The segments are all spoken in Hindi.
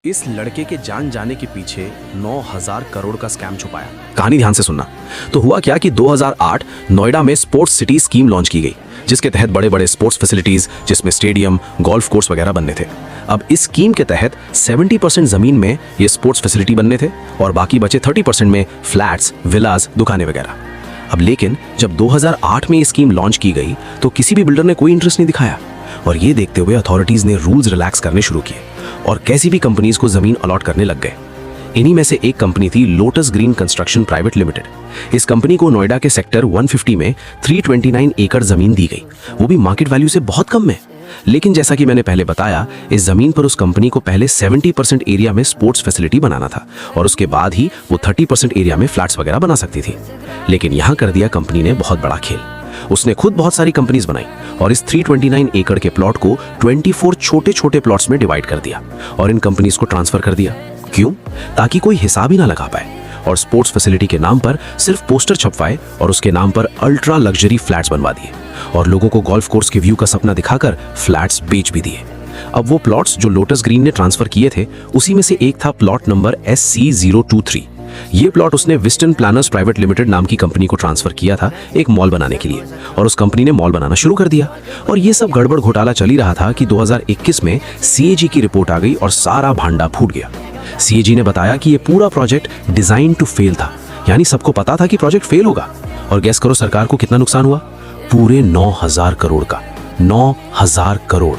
इस लड़के के जान जाने के पीछे 9,000 करोड़ का स्कैम छुपाया। कहानी ध्यान से सुनना। तो हुआ क्या कि 2008 नोएडा में स्पोर्ट्स सिटी स्कीम लॉन्च की गई, जिसके तहत बड़े बड़े स्पोर्ट्स फैसिलिटीज जिसमें स्टेडियम, गोल्फ कोर्स वगैरह बनने थे। अब इस स्कीम के तहत 70% जमीन में ये स्पोर्ट्स फैसिलिटी बनने थे और बाकी बचे 30% में फ्लैट्स, विलास, दुकानें वगैरह। अब लेकिन जब 2008 में ये स्कीम लॉन्च की गई तो किसी भी बिल्डर ने कोई इंटरेस्ट नहीं दिखाया और ये देखते हुए अथॉरिटीज ने रूल्स रिलैक्स करने शुरू किए और कैसी भी कंपनीज को जमीन अलॉट करने लग गए। इन्हीं में से एक कंपनी थी lotus green construction private limited. इस कंपनी को नोएडा के सेक्टर 150 में 329 एकड़ जमीन दी गई, वो भी मार्केट वैल्यू से बहुत कम में। लेकिन जैसा कि मैंने पहले बताया, इस जमीन पर उस कंपनी को पहले 70% एरिया में स्पोर्ट्स फैसिलिटी बनाना था और उसके बाद ही वो 30% एरिया में फ्लैट्स वगैरह बना सकती थी। लेकिन यहां कर दिया कंपनी ने बहुत बड़ा खेल। उसने खुद बहुत सारी कंपनीज बनाई और इस 329 एकड़ के प्लॉट को 24 छोटे छोटे प्लॉट्स में डिवाइड कर दिया और इन कंपनीज को ट्रांसफर कर दिया। क्यों? ताकि कोई हिसाब ही ना लगा पाए और स्पोर्ट्स फैसिलिटी के नाम पर सिर्फ पोस्टर छपवाए और उसके नाम पर अल्ट्रा लग्जरी फ्लैट्स बनवा दिए और लोगों को गोल्फ कोर्स के व्यू का सपना दिखाकर फ्लैट्स बेच भी दिए। अब वो प्लॉट्स जो लोटस ग्रीन ने ट्रांसफर किए थे, उसी में से एक था प्लॉट नंबर SC023। ये प्लॉट उसने विस्टन प्लानर्स प्राइवेट लिमिटेड नाम की कंपनी को ट्रांसफर किया था एक मॉल बनाने के लिए और उस कंपनी ने मॉल बनाना शुरू कर दिया। और ये सब गड़बड़ घोटाला चल ही रहा था कि 2021 में CAG की रिपोर्ट आ गई और सारा भांडा फूट गया। CAG ने बताया कि ये पूरा प्रोजेक्ट डिजाइन टू फेल था, यानी सबको पता था कि प्रोजेक्ट फेल होगा। और गैस करो सरकार को कितना नुकसान हुआ? पूरे 9,000 करोड़ का। 9,000 करोड़।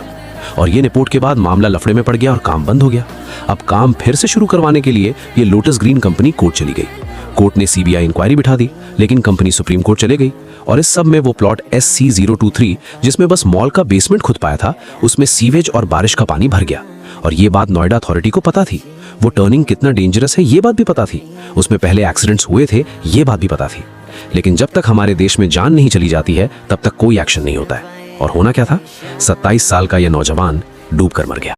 और ये रिपोर्ट के बाद मामला लफड़े में पड़ गया और काम बंद हो गया। अब काम फिर से शुरू करवाने के लिए ये लोटस ग्रीन कंपनी कोर्ट चली गई। कोर्ट ने CBI इंक्वायरी बिठा दी, लेकिन कंपनी सुप्रीम कोर्ट चले गई और इस सब में वो प्लॉट SC023 जिसमें बस मॉल का बेसमेंट खुद पाया था, उसमें सीवेज और बारिश का पानी भर गया। और ये बात नोएडा अथॉरिटी को पता थी। वो टर्निंग कितना डेंजरस है ये बात भी पता थी। उसमें पहले एक्सीडेंट्स हुए थे ये बात भी पता थी। लेकिन जब तक हमारे देश में जान नहीं चली जाती है तब तक कोई एक्शन नहीं होता है। और होना क्या था? 27 साल का यह नौजवान डूब कर मर गया।